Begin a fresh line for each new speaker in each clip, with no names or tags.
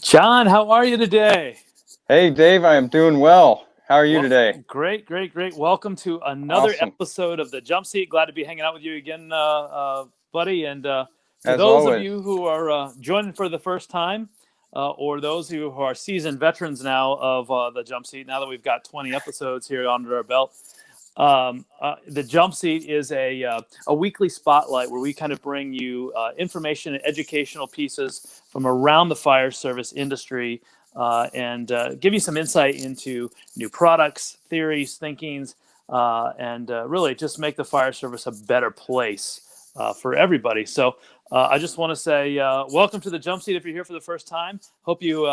John, how are you today?
Hey, Dave, I am doing well. How are you
Well,
today?
great, great, great. Welcome to another
Awesome,
episode of the Jumpseat. Glad to be hanging out with you again, buddy. And for
as
those of
always.
you who are joining for the first time, or those who are seasoned veterans now of the Jumpseat, now that we've got 20 episodes here under our belt, the Jump Seat is a weekly spotlight where we kind of bring you information and educational pieces from around the fire service industry and give you some insight into new products, theories, thinkings, and really just make the fire service a better place for everybody. So I just want to say welcome to the Jump Seat if you're here for the first time. Hope you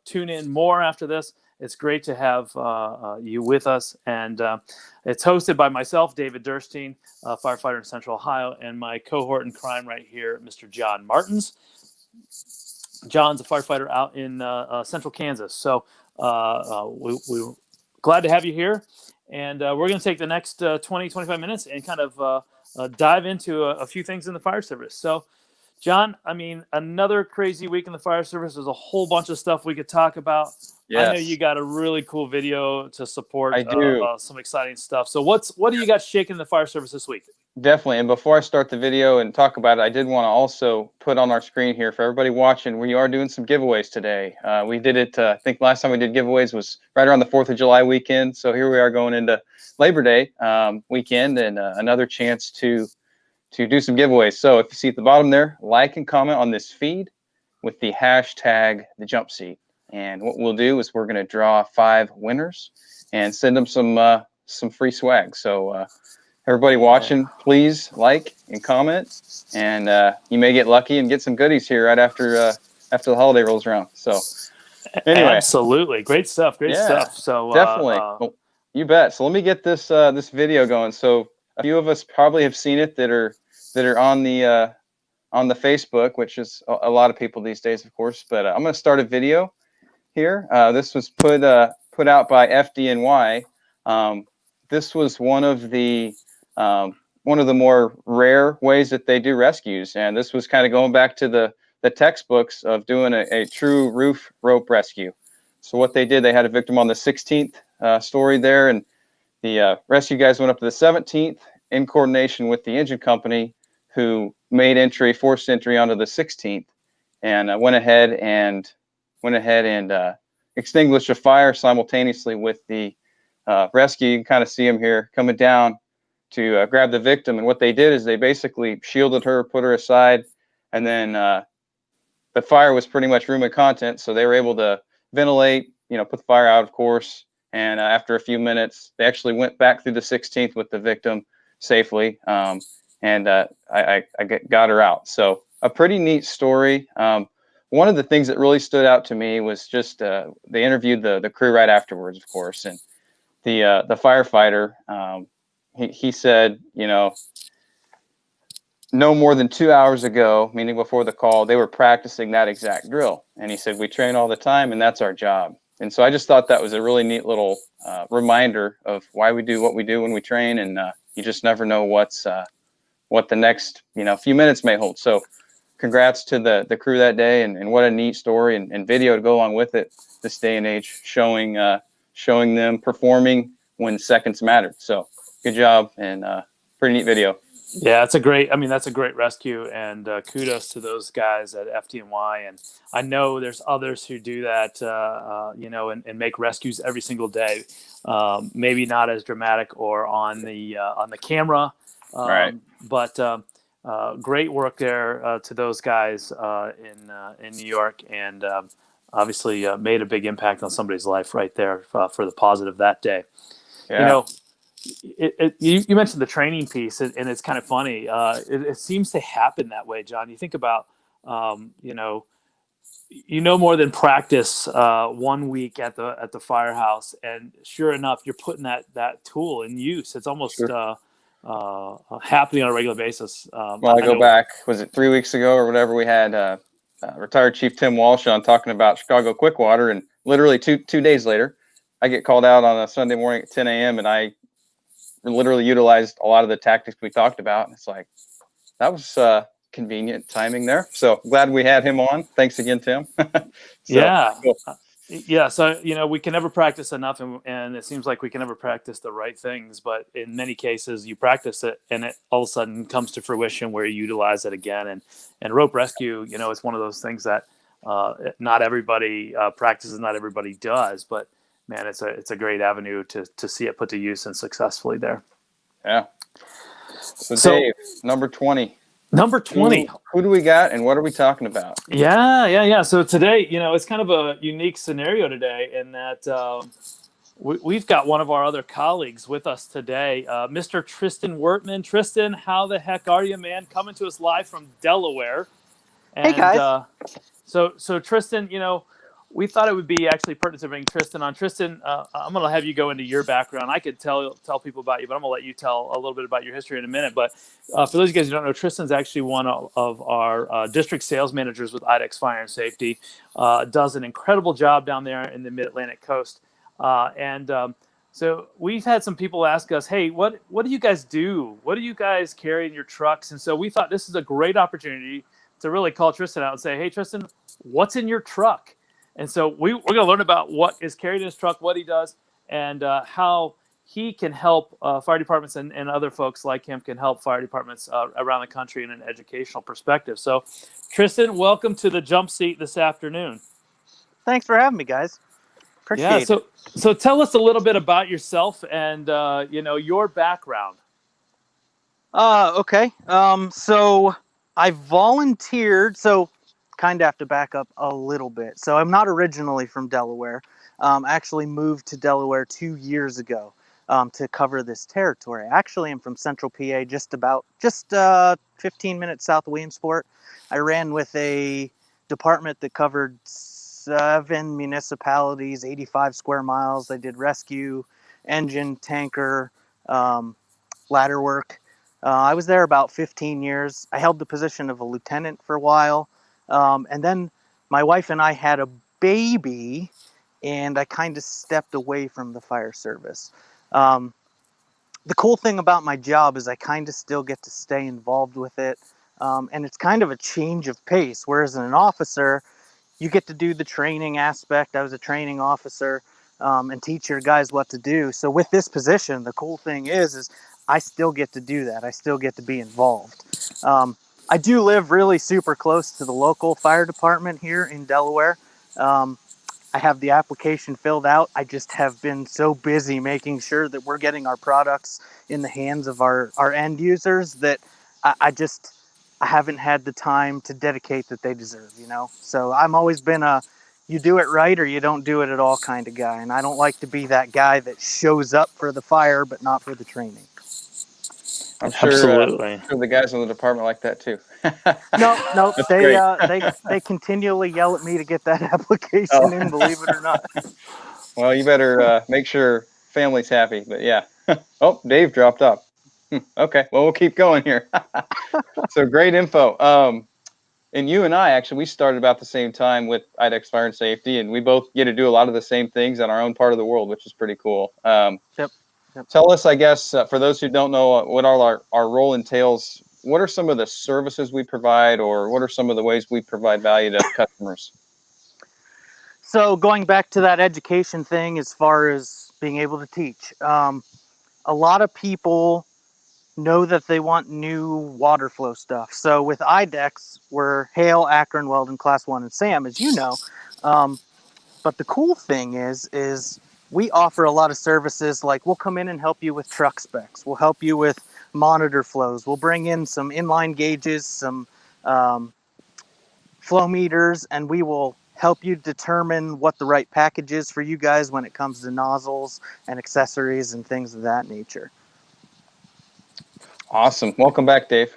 tune in more after this. It's great to have you with us. And it's hosted by myself, David Durstein, firefighter in Central Ohio, and my cohort in crime right here, Mr. John Martins. John's a firefighter out in Central Kansas. So we're glad to have you here. And we're going to take the next 20, 25 minutes and kind of dive into a few things in the fire service. So, John, I mean, another crazy week in the fire service. There's a whole bunch of stuff we could talk about. I know you
Yes,
got a really cool video to support
I do.
some exciting stuff. So, what do you got shaking in the fire service this week?
Definitely. And before I start the video and talk about it, I did want to also put on our screen here for everybody watching, we are doing some giveaways today. We did it, I think last time we did giveaways was right around the 4th of July weekend. So here we are going into Labor Day weekend and another chance to do some giveaways. So if you see at the bottom there, like and comment on this feed with the hashtag the jump seat. And what we'll do is we're going to draw 5 winners and send them some free swag. So everybody watching, please like and comment, and you may get lucky and get some goodies here right after the holiday rolls around. So anyway,
Absolutely, great stuff, great
yeah,
stuff. So,
definitely. Well, you bet. So let me get this video going. So a few of us probably have seen it that are on the Facebook, which is a lot of people these days, of course. But I'm going to start a video here. This was put out by FDNY. This was one of the more rare ways that they do rescues, and this was kind of going back to the textbooks of doing a true roof rope rescue. So what they did, they had a victim on the 16th story there, and the rescue guys went up to the 17th in coordination with the engine company, who made forced entry onto the 16th, and went ahead and extinguished a fire simultaneously with the rescue. You can kind of see them here coming down to grab the victim. And what they did is they basically shielded her, put her aside, and then the fire was pretty much room and content. So they were able to ventilate, put the fire out, of course. And after a few minutes, they actually went back through the 16th with the victim safely. And I got her out. So a pretty neat story. One of the things that really stood out to me was just they interviewed the crew right afterwards, of course, and the firefighter. He said, no more than 2 hours ago, meaning before the call, they were practicing that exact drill. And he said, we train all the time, and that's our job. And so I just thought that was a really neat little reminder of why we do what we do when we train, and you just never know what the next few minutes may hold. So congrats to the crew that day, and what a neat story and video to go along with it this day and age, showing them performing when seconds mattered. So good job, and pretty neat video.
yeah, that's a great rescue, and kudos to those guys at FDNY. And I know there's others who do that, and make rescues every single day. Maybe not as dramatic or on the camera,
Right.
but great work there to those guys in New York, and obviously made a big impact on somebody's life right there for the positive that day. You
Yeah.
know, you mentioned the training piece, and it's kind of funny. It seems to happen that way, John. You think about, more than practice 1 week at the firehouse, and sure enough, you're putting that tool in use. It's almost
Sure.
happening on a regular basis.
Well, I
I
go
know.
back, was it 3 weeks ago or whatever? We had retired Chief Tim Walsh on talking about Chicago Quickwater, and literally two days later, I get called out on a Sunday morning at 10 a.m. and I literally utilized a lot of the tactics we talked about. And it's like, that was convenient timing there. So glad we had him on. Thanks again, Tim.
Yeah.
Cool.
Yeah. So, we can never practice enough, and it seems like we can never practice the right things. But in many cases, you practice it and it all of a sudden comes to fruition where you utilize it again. And rope rescue, it's one of those things that not everybody practices, not everybody does. But man, it's a great avenue to see it put to use and successfully there.
Yeah. So Dave, number 20.
Number 20.
Who do we got and what are we talking about?
Yeah. So today, it's kind of a unique scenario today in that we've got one of our other colleagues with us today, Mr. Tristan Wertman. Tristan, how the heck are you, man? Coming to us live from Delaware. And,
hey, guys.
So Tristan, we thought it would be actually pertinent to bring Tristan on. Tristan, I'm going to have you go into your background. I could tell people about you, but I'm going to let you tell a little bit about your history in a minute. But for those of you guys who don't know, Tristan's actually one of our district sales managers with IDEX Fire and Safety. Does an incredible job down there in the Mid-Atlantic coast. So we've had some people ask us, hey, what do you guys do? What do you guys carry in your trucks? And so we thought this is a great opportunity to really call Tristan out and say, hey, Tristan, what's in your truck? And so we're going to learn about what is carried in his truck, what he does, and how he can help fire departments and other folks like him can help fire departments around the country in an educational perspective. So, Tristan, welcome to the Jumpseat this afternoon.
Thanks for having me, guys. Appreciate it.
So tell us a little bit about yourself and your background.
Okay. So I volunteered. So kind of have to back up a little bit. So I'm not originally from Delaware. I actually moved to Delaware 2 years ago to cover this territory. Actually, I'm from Central PA, just 15 minutes south of Williamsport. I ran with a department that covered 7 municipalities, 85 square miles. I did rescue, engine, tanker, ladder work. I was there about 15 years. I held the position of a lieutenant for a while. And then my wife and I had a baby, and I kind of stepped away from the fire service. The cool thing about my job is I kind of still get to stay involved with it. And it's kind of a change of pace. Whereas an officer, you get to do the training aspect. I was a training officer and teach your guys what to do. So with this position, the cool thing is I still get to do that. I still get to be involved. I do live really super close to the local fire department here in Delaware. I have the application filled out. I just have been so busy making sure that we're getting our products in the hands of our end users that I haven't had the time to dedicate that they deserve, So I'm always been you do it right or you don't do it at all kind of guy. And I don't like to be that guy that shows up for the fire but not for the training.
I'm sure,
Absolutely.
Sure the guys in the department like that too.
No, they continually yell at me to get that application in, believe it or not.
Well, you better make sure family's happy. But yeah. Oh, Dave dropped off. Okay, well, we'll keep going here. So great info. And you and I, actually, we started about the same time with IDEX Fire and Safety, and we both get to do a lot of the same things in our own part of the world, which is pretty cool.
Yep.
Tell us, I guess, for those who don't know what all our role entails, what are some of the services we provide, or what are some of the ways we provide value to customers?
So going back to that education thing, as far as being able to teach, a lot of people know that they want new water flow stuff. So with IDEX, we're Hale, Akron, Weldon, Class 1, and SAM, as you know. But the cool thing is we offer a lot of services, like we'll come in and help you with truck specs. We'll help you with monitor flows. We'll bring in some inline gauges, some flow meters, and we will help you determine what the right package is for you guys when it comes to nozzles and accessories and things of that nature.
Awesome. Welcome back, Dave.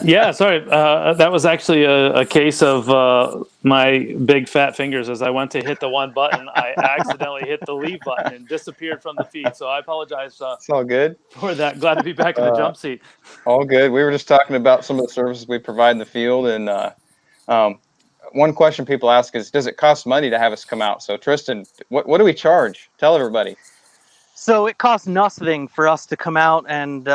Yeah, sorry. That was actually a case of my big fat fingers. As I went to hit the one button, I accidentally hit the leave button and disappeared from the feed. So I apologize
it's all good
for that. Glad to be back in the jump seat.
All good. We were just talking about some of the services we provide in the field. And one question people ask is, does it cost money to have us come out? So Tristan, what do we charge? Tell everybody.
So it costs nothing for us to come out and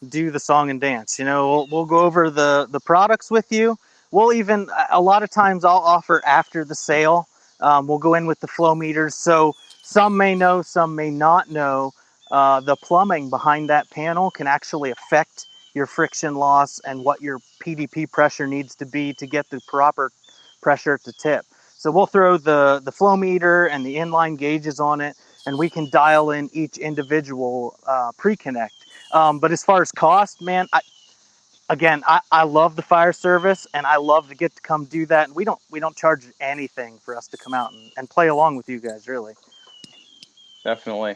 do the song and dance. We'll go over the products with you. We'll even, a lot of times I'll offer after the sale. We'll go in with the flow meters. So some may know, some may not know, the plumbing behind that panel can actually affect your friction loss and what your PDP pressure needs to be to get the proper pressure at the tip. So we'll throw the flow meter and the inline gauges on it, and we can dial in each individual pre-connect. But as far as cost, man, I love the fire service, and I love to get to come do that. And we don't charge anything for us to come out and play along with you guys, really.
Definitely.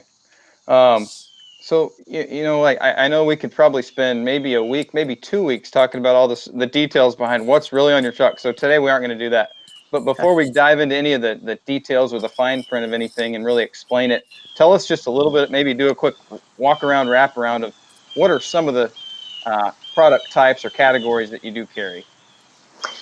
So like I know we could probably spend maybe a week, maybe 2 weeks talking about all the details behind what's really on your truck. So today we aren't going to do that. But before we dive into any of the details or the fine print of anything and really explain it, tell us just a little bit, maybe do a quick walk around, wrap around of what are some of the product types or categories that you do carry.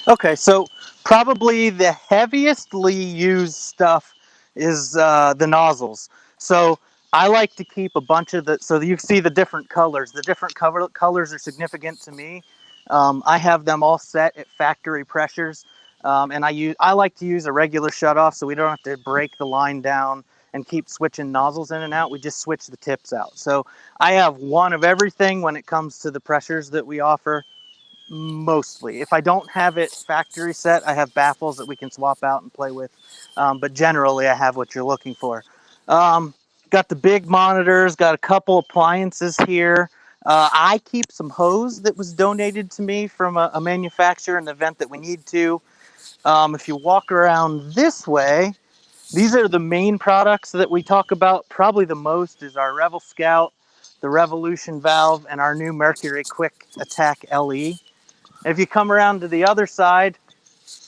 Okay, so probably the heaviestly used stuff is the nozzles. So I like to keep a bunch of so you see the different colors. The different colors are significant to me. I have them all set at factory pressures, and I like to use a regular shutoff so we don't have to break the line down and keep switching nozzles in and out. We just switch the tips out. So I have one of everything when it comes to the pressures that we offer. Mostly. If I don't have it factory set, I have baffles that we can swap out and play with. But generally, I have what you're looking for. Got the big monitors, got a couple appliances here. I keep some hose that was donated to me from a manufacturer in the event that we need to. If you walk around this way, these are the main products that we talk about. Probably the most is our Revel Scout, the Revolution valve, and our new Mercury Quick Attack LE. If you come around to the other side,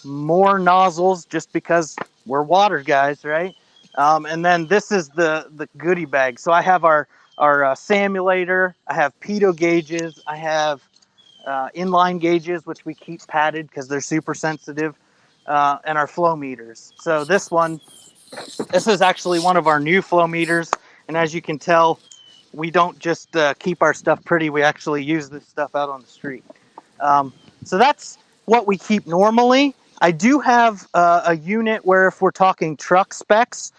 more nozzles just because we're water guys, right? And then this is the goodie bag. So I have our samulator, I have pitot gauges, I have inline gauges, which we keep padded because they're super sensitive, and our flow meters. So this is actually one of our new flow meters. And as you can tell, we don't just keep our stuff pretty, we actually use this stuff out on the street. So that's what we keep normally. I do have a unit where if we're talking truck specs,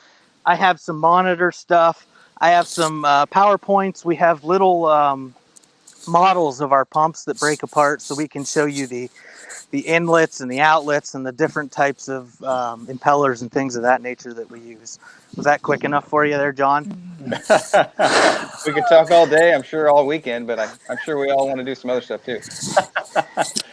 I have some monitor stuff. I have some PowerPoints. We have little models of our pumps that break apart so we can show you the inlets and the outlets and the different types of impellers and things of that nature that we use. Was that quick enough for you there, John?
We could talk all day, I'm sure all weekend, but I'm sure we all want to do some other stuff too.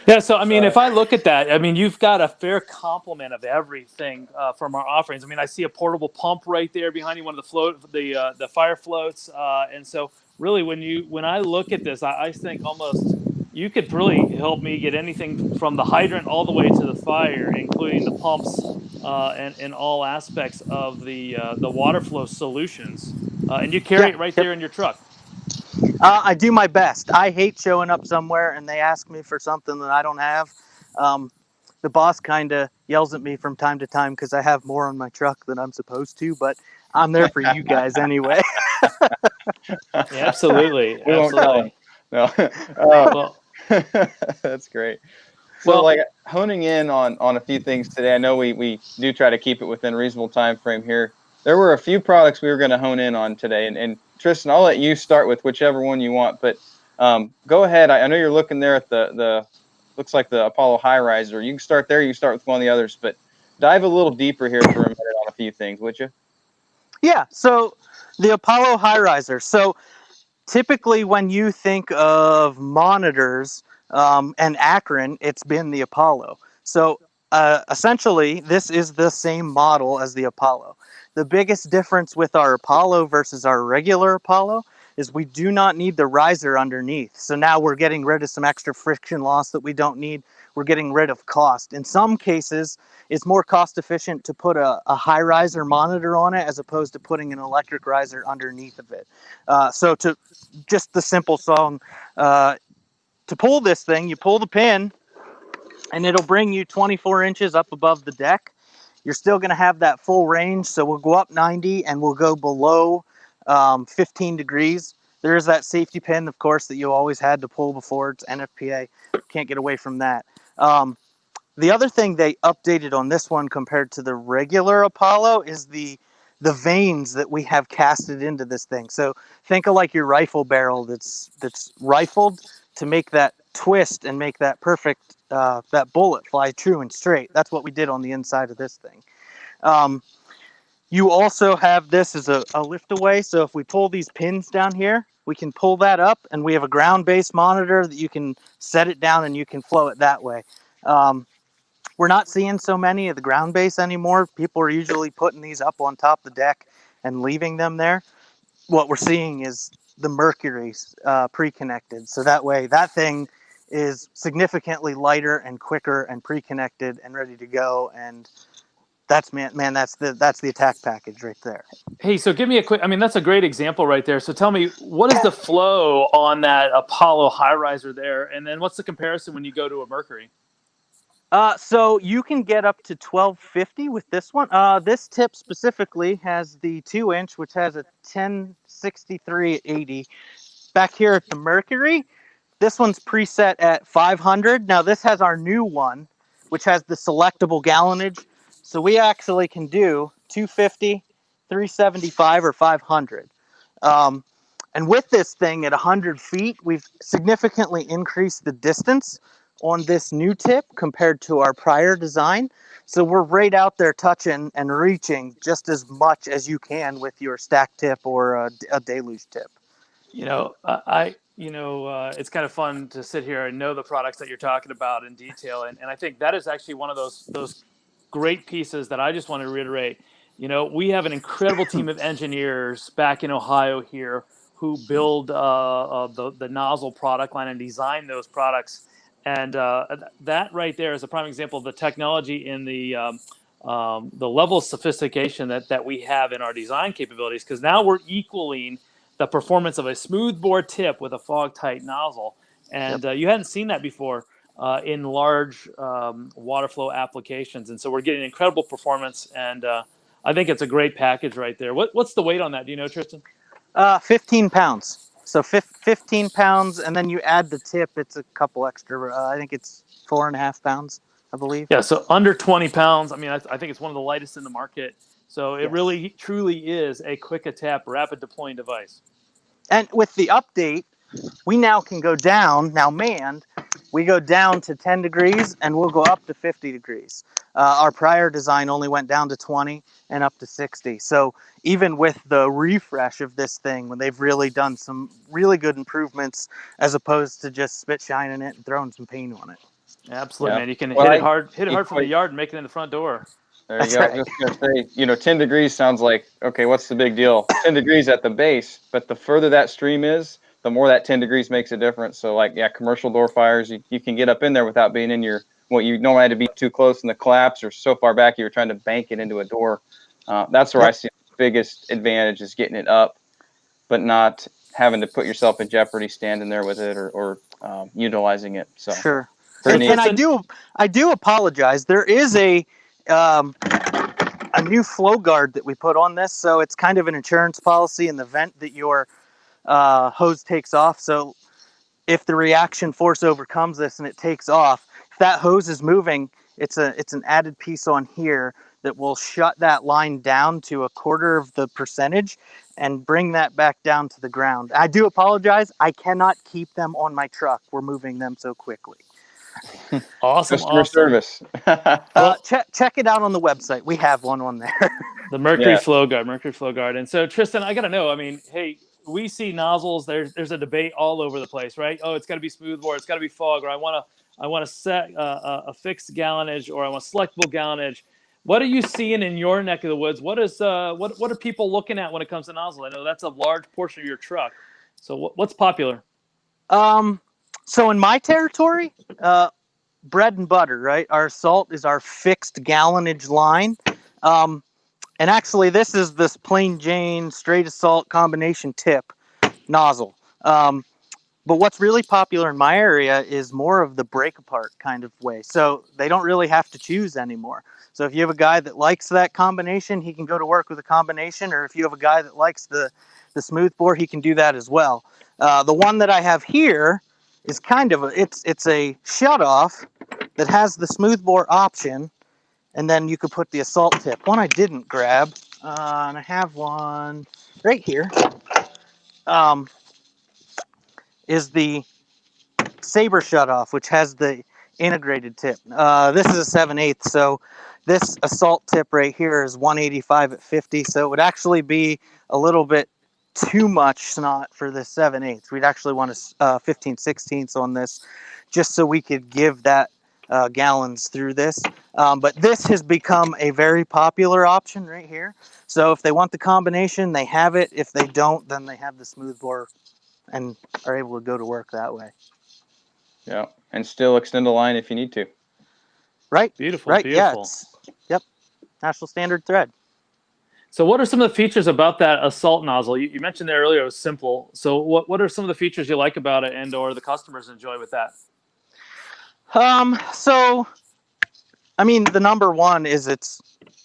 Yeah, so I mean, if I look at that, I mean, you've got a fair complement of everything from our offerings. I mean, I see a portable pump right there behind you, one of the fire floats, and so really, when I look at this, I think almost you could really help me get anything from the hydrant all the way to the fire, including the pumps and all aspects of the water flow solutions, and you carry it right there in your truck.
I do my best. I hate showing up somewhere and they ask me for something that I don't have. The boss kind of yells at me from time to time because I have more on my truck than I'm supposed to, but I'm there for you guys anyway.
Yeah, absolutely.
We won't tell him. No.
Well,
that's great. So, like honing in on a few things today. I know we do try to keep it within a reasonable time frame here. There were a few products we were going to hone in on today, and Tristan, I'll let you start with whichever one you want. But go ahead. I know you're looking there at the looks like the Apollo High Riser. You can start there. You can start with one of the others, but dive a little deeper here for a minute on a few things, would you?
Yeah. So the Apollo High Riser. So typically, when you think of monitors and Akron, it's been the Apollo. So essentially, this is the same model as the Apollo. The biggest difference with our Apollo versus our regular Apollo is we do not need the riser underneath. So now we're getting rid of some extra friction loss that we don't need. We're getting rid of cost. In some cases, it's more cost efficient to put a high riser monitor on it as opposed to putting an electric riser underneath of it. So to just the simple song, to pull this thing, you pull the pin and it'll bring you 24 inches up above the deck. You're still going to have that full range. So we'll go up 90 and we'll go below 15 degrees. There is that safety pin, of course, that you always had to pull before. It's NFPA. Can't get away from that. The other thing they updated on this one compared to the regular Apollo is the vanes that we have casted into this thing. So think of like your rifle barrel that's rifled to make that twist and make that perfect that bullet fly true and straight. That's what we did on the inside of this thing. You also have this as a lift away. So if we pull these pins down here, we can pull that up, and we have a ground-based monitor that you can set it down and you can flow it that way. We're not seeing so many of the ground base anymore. People are usually putting these up on top of the deck and leaving them there. What we're seeing is the Mercury's pre-connected. So that way, that thing is significantly lighter and quicker and pre-connected and ready to go. And that's that's the attack package right there.
Hey, so give me a quick, I mean, that's a great example right there. So tell me, what is the flow on that Apollo high riser there? And then what's the comparison when you go to a Mercury?
So you can get up to 1250 with this one. This tip specifically has the 2-inch, which has a 1063/80. Back here at the Mercury, this one's preset at 500. Now this has our new one, which has the selectable gallonage. So we actually can do 250, 375, or 500. And with this thing at 100 feet, we've significantly increased the distance on this new tip compared to our prior design. So we're right out there touching and reaching just as much as you can with your stack tip or a deluge tip.
You know, it's kind of fun to sit here and know the products that you're talking about in detail. And I think that is actually one of those great pieces that I just want to reiterate. You know, we have an incredible team of engineers back in Ohio here who build the nozzle product line and design those products. And that right there is a prime example of the technology in the level of sophistication that we have in our design capabilities. Because now we're equaling the performance of a smoothbore tip with a fog tight nozzle. And you hadn't seen that before in large water flow applications. And so we're getting incredible performance. And I think it's a great package right there. What's the weight on that? Do you know, Tristan?
15 pounds. So 15 pounds, and then you add the tip, it's a couple extra. I think it's 4.5 pounds, I believe.
Yeah, so under 20 pounds. I mean, I think it's one of the lightest in the market. So it really, truly is a quick tap, rapid deploying device.
And with the update, we now can go down, now manned, we go down to 10 degrees and we'll go up to 50 degrees. Our prior design only went down to 20 and up to 60. So even with the refresh of this thing, when they've really done some really good improvements as opposed to just spit shining it and throwing some paint on it.
Absolutely, man. You can hit it hard from the yard and make it in the front door.
There you go. Right. I was just going to say, 10 degrees sounds like, okay, what's the big deal? 10 degrees at the base, but the further that stream is, the more that 10 degrees makes a difference. So like, commercial door fires, you can get up in there without being in what you normally had to be too close in the collapse or so far back you were trying to bank it into a door. That's where I see the biggest advantage is getting it up, but not having to put yourself in jeopardy standing there with it or utilizing it. So
sure. And I do apologize. There is a new flow guard that we put on this, so it's kind of an insurance policy in the event that your hose takes off. So if the reaction force overcomes this and it takes off, if that hose is moving, it's an added piece on here that will shut that line down to 1/4 of the percentage and bring that back down to the ground. I do apologize. I cannot keep them on my truck. We're moving them so quickly.
Awesome.
Customer service.
Check it out on the website. We have one on there.
The Mercury Flow Guard. And so, Tristan, I got to know, I mean, hey, we see nozzles. There's a debate all over the place, right? Oh, it's got to be smoothbore. It's got to be fog, or I want to set a fixed gallonage, or I want selectable gallonage. What are you seeing in your neck of the woods? What are people looking at when it comes to nozzle? I know that's a large portion of your truck. So what's popular?
So in my territory, bread and butter, right? Our salt is our fixed gallonage line. And actually this is this plain Jane straight salt combination tip nozzle. But what's really popular in my area is more of the break apart kind of way. So they don't really have to choose anymore. So if you have a guy that likes that combination, he can go to work with a combination. Or if you have a guy that likes the the smoothbore, he can do that as well. The one that I have here is kind of it's a shutoff that has the smoothbore option, and then you could put the assault tip. One I didn't grab, and I have one right here, is the Saber shutoff, which has the integrated tip. This is a 7/8, so this assault tip right here is 185 at 50, so it would actually be a little bit too much snot for the 7/8. We'd actually want a 15/16 on this, just so we could give that gallons through this. But this has become a very popular option right here. So if they want the combination, they have it. If they don't, then they have the smoothbore and are able to go to work that way.
Yeah, and still extend a line if you need to.
Right.
Beautiful,
Right.
beautiful.
Yeah. Yep. National standard thread.
So what are some of the features about that assault nozzle? You mentioned there earlier it was simple. So what are some of the features you like about it and or the customers enjoy with that?
So I mean, the number one is it's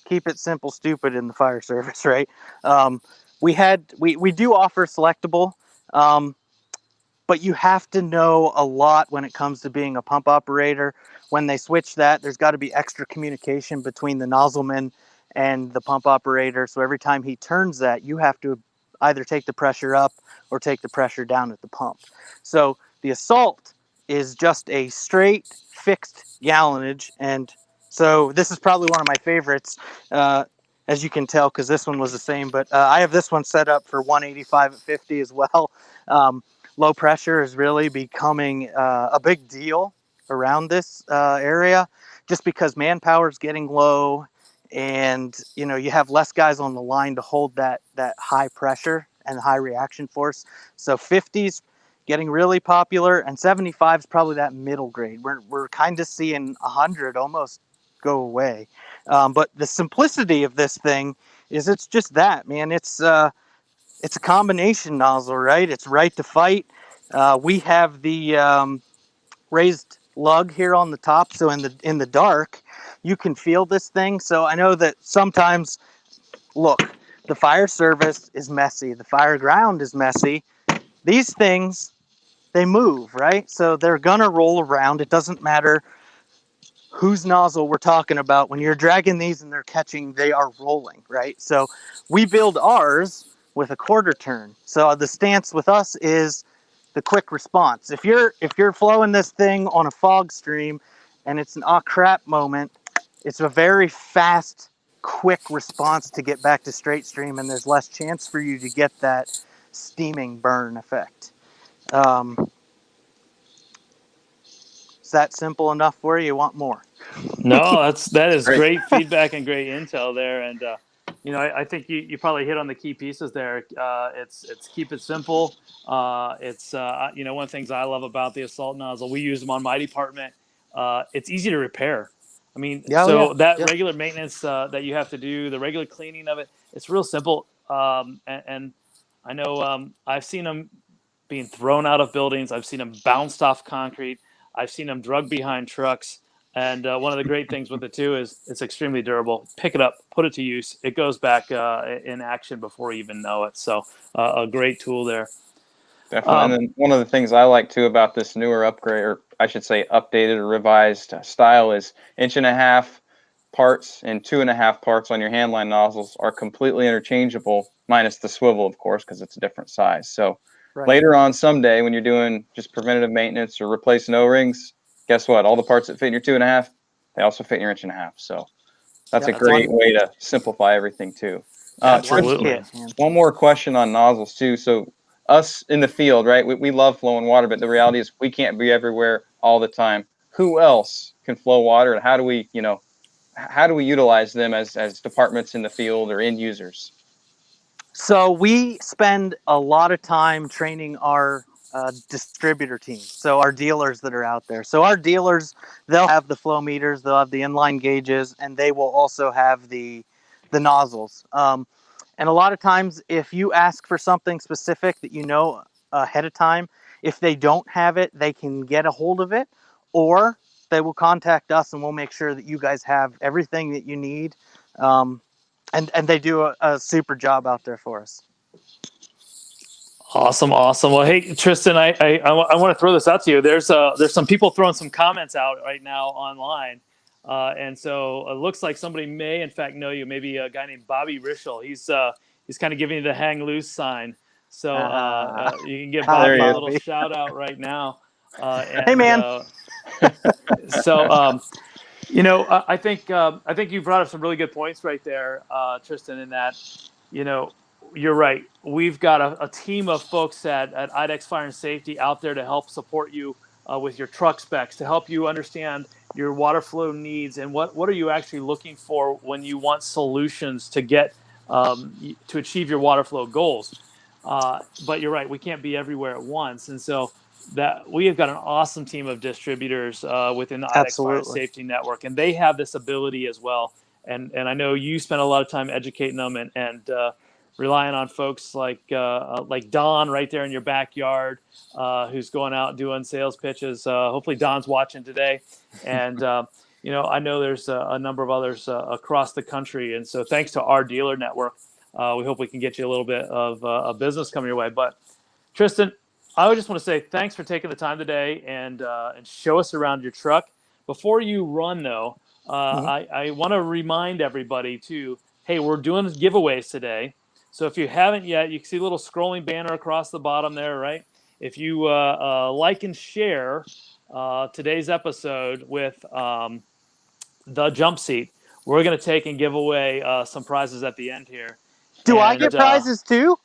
keep it simple, stupid in the fire service, right? We do offer selectable, but you have to know a lot when it comes to being a pump operator. When they switch that, there's got to be extra communication between the nozzleman and the pump operator. So every time he turns that, you have to either take the pressure up or take the pressure down at the pump. So the assault is just a straight fixed gallonage. And so this is probably one of my favorites, as you can tell, because this one was the same. But I have this one set up for 185 at 50 as well. Low pressure is really becoming a big deal around this area, just because manpower is getting low, and you have less guys on the line to hold that high pressure and high reaction force. So 50's getting really popular, and 75's probably that middle grade. We're kind of seeing 100 almost go away. But the simplicity of this thing is it's just that, man. It's a combination nozzle, right? It's right to fight. We have the raised lug here on the top, so in the dark, you can feel this thing. So I know that sometimes, look, the fire service is messy, the fire ground is messy. These things, they move, right? So they're gonna roll around. It doesn't matter whose nozzle we're talking about. When you're dragging these and they're catching, they are rolling, right? So we build ours with a quarter turn. So the stance with us is the quick response. If you're flowing this thing on a fog stream and it's an ah crap moment, it's a very fast, quick response to get back to straight stream, and there's less chance for you to get that steaming burn effect. Is that simple enough for you? You want more?
No, that is
Great.
great feedback and great intel there. And I think you probably hit on the key pieces there. It's keep it simple. It's one of the things I love about the assault nozzle. We use them on my department. It's easy to repair. I mean,
Yeah.
Regular maintenance that you have to do, the regular cleaning of it, it's real simple. And I know I've seen them being thrown out of buildings. I've seen them bounced off concrete. I've seen them drug behind trucks. And one of the great things with it too is it's extremely durable. Pick it up, put it to use. It goes back in action before you even know it. So a great tool there.
Definitely. And then one of the things I like too about this newer upgrade, or I should say updated or revised style, is 1.5 parts and 2.5 parts on your handline nozzles are completely interchangeable, minus the swivel, of course, because it's a different size. So later on someday when you're doing just preventative maintenance or replacing O-rings, guess what? All the parts that fit in your 2.5, they also fit in your 1.5. So that's a great way to simplify everything too.
Absolutely.
One more question on nozzles too. So us in the field, right? We love flowing water, but the reality is we can't be everywhere all the time. Who else can flow water, and how do we utilize them as departments in the field or end users?
So we spend a lot of time training our distributor team. So our dealers that are out there. So our dealers, they'll have the flow meters, they'll have the inline gauges, and they will also have the nozzles. And a lot of times, if you ask for something specific that you know ahead of time, if they don't have it, they can get a hold of it, or they will contact us and we'll make sure that you guys have everything that you need. And they do a super job out there for us.
Awesome. Well, hey, Tristan, I want to throw this out to you. There's some people throwing some comments out right now online, and so it looks like somebody may, in fact, know you. Maybe a guy named Bobby Rishel. He's kind of giving you the hang loose sign. So you can give
Hi,
Bobby a little
Bobby.
shout out right now.
Hey, man.
So I think you brought up some really good points right there, Tristan. In that, you're right. We've got a team of folks at IDEX Fire and Safety out there to help support you with your truck specs, to help you understand your water flow needs and what are you actually looking for when you want solutions to get to achieve your water flow goals. But you're right, we can't be everywhere at once, and so that we have got an awesome team of distributors within the IDEX Fire and
Absolutely.
Safety Network, and they have this ability as well. And I know you spend a lot of time educating them and relying on folks like Don right there in your backyard, who's going out doing sales pitches. Hopefully Don's watching today, and I know there's a number of others across the country. And so thanks to our dealer network, we hope we can get you a little bit of a business coming your way. But Tristan, I would just want to say thanks for taking the time today and show us around your truck. Before you run, though, I want to remind everybody too. Hey, we're doing giveaways today, so if you haven't yet, you can see a little scrolling banner across the bottom there, right? If you like and share today's episode with the Jumpseat, we're going to take and give away some prizes at the end here.
Do I get prizes too?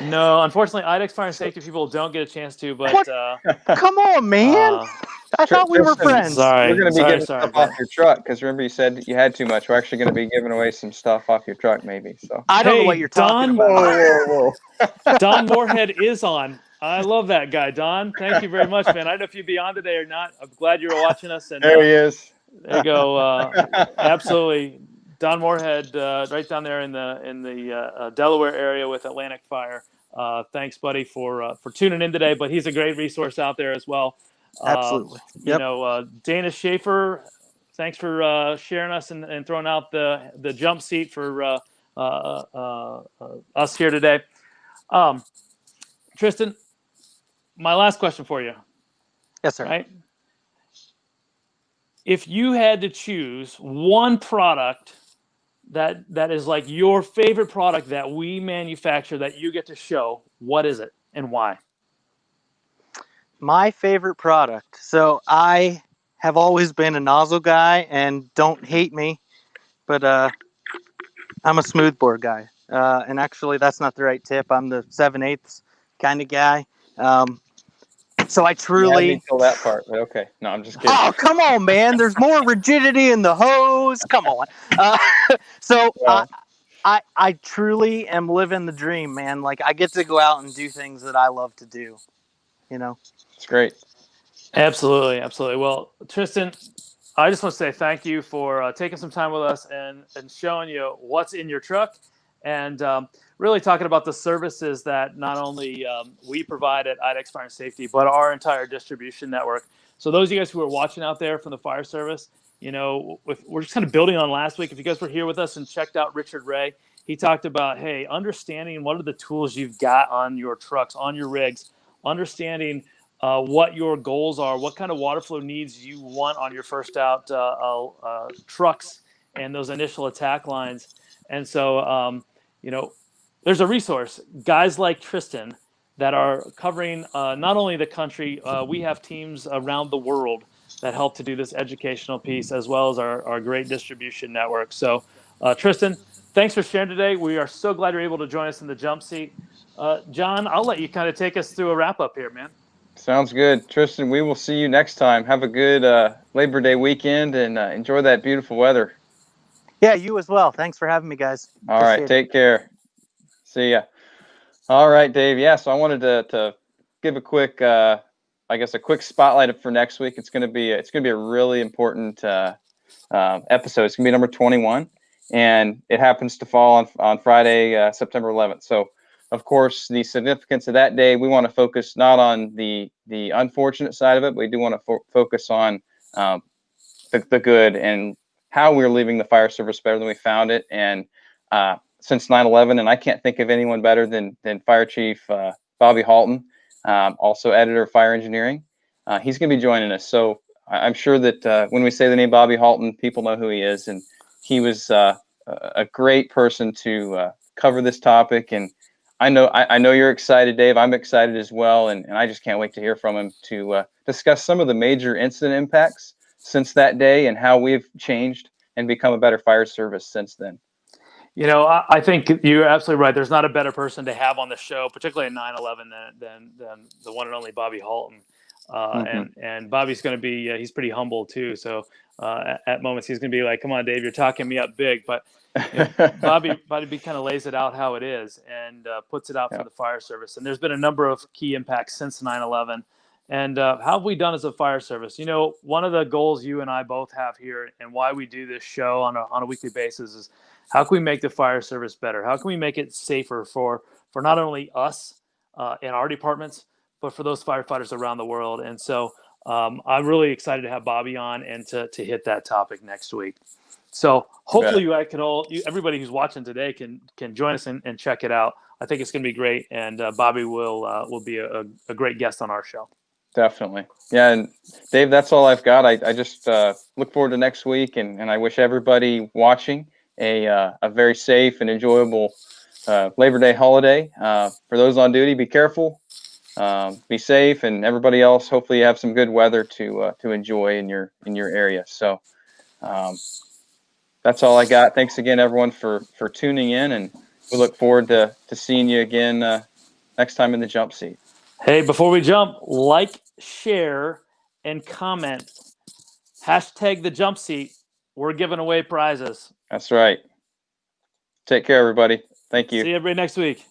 No, unfortunately, IDEX Fire and Safety people don't get a chance to. But
come on, man! I thought we were friends.
Sorry,
we're going to be giving
sorry,
stuff off your truck because remember you said you had too much. We're actually going to be giving away some stuff off your truck, maybe. So
I don't know what you're talking about.
Whoa.
Don Moorhead is on. I love that guy, Don. Thank you very much, man. I don't know if you'd be on today or not. I'm glad you were watching us. And
there he is.
There you go. Absolutely. Don Moorhead, right down there in the Delaware area with Atlantic Fire. Thanks, buddy, for tuning in today. But he's a great resource out there as well.
Absolutely. Yep.
Dana Schaefer, thanks for sharing us and throwing out the Jumpseat for us here today. Tristan, my last question for you.
Yes, sir.
Right? If you had to choose one product that is like your favorite product that we manufacture that you get to show, what is it and why?
My favorite product. So I have always been a nozzle guy, and don't hate me, but I'm a smoothbore guy. And actually, that's not the right tip. I'm the 7/8 kind of guy. So I truly
until that part, but okay. No, I'm just kidding.
Oh, come on, man! There's more rigidity in the hose. Come on. I truly am living the dream, man. Like I get to go out and do things that I love to do.
It's great.
Absolutely. Well, Tristan, I just want to say thank you for taking some time with us and showing you what's in your truck and really talking about the services that not only we provide at IDEX Fire and Safety, but our entire distribution network. So those of you guys who are watching out there from the fire service, we're just kind of building on last week. If you guys were here with us and checked out Richard Ray, he talked about, hey, understanding what are the tools you've got on your trucks, on your rigs, understanding what your goals are, what kind of water flow needs you want on your first out trucks and those initial attack lines. And so, there's a resource, guys like Tristan that are covering not only the country, we have teams around the world that help to do this educational piece as well as our great distribution network. So, Tristan, thanks for sharing today. We are so glad you're able to join us in the Jumpseat. John, I'll let you kind of take us through a wrap up here, man.
Sounds good. Tristan, we will see you next time. Have a good Labor Day weekend and enjoy that beautiful weather.
Yeah, you as well. Thanks for having me, guys.
All right, take care. See ya. All right, Dave. Yeah, so I wanted to give a quick, a quick spotlight for next week. It's gonna be a really important episode. It's gonna be number 21, and it happens to fall on Friday, September 11th. So, of course, the significance of that day, we want to focus not on the unfortunate side of it, but we do want to focus on the good and how we're leaving the fire service better than we found it. And since 9/11, and I can't think of anyone better than Fire Chief Bobby Halton, also editor of Fire Engineering. He's going to be joining us. So I'm sure that when we say the name Bobby Halton, people know who he is. And he was a great person to cover this topic. And I know you're excited, Dave. I'm excited as well. And I just can't wait to hear from him to discuss some of the major incident impacts since that day and how we've changed and become a better fire service since then.
You know, I think you're absolutely right. There's not a better person to have on the show, particularly at 9/11, than the one and only Bobby Halton. And Bobby's going to be he's pretty humble too. So at moments he's going to be like, "Come on, Dave, you're talking me up big," but Bobby kind of lays it out how it is and puts it out for the fire service. And there's been a number of key impacts since 9/11. And how have we done as a fire service? You know, one of the goals you and I both have here, and why we do this show on a weekly basis, is how can we make the fire service better? How can we make it safer for not only us in our departments, but for those firefighters around the world? And so I'm really excited to have Bobby on and to hit that topic next week. So hopefully everybody who's watching today can join us and check it out. I think it's going to be great, and Bobby will be a great guest on our show.
Definitely. Yeah. And Dave, that's all I've got. I just look forward to next week, and I wish everybody watching a very safe and enjoyable Labor Day holiday. For those on duty, be careful, be safe, and everybody else, hopefully you have some good weather to enjoy in your area. So that's all I got. Thanks again, everyone, for tuning in, and we look forward to seeing you again next time in the jump seat.
Hey, before we jump, like, share, and comment. Hashtag the jump seat. We're giving away prizes.
That's right. Take care, everybody. Thank you.
See you everybody next week.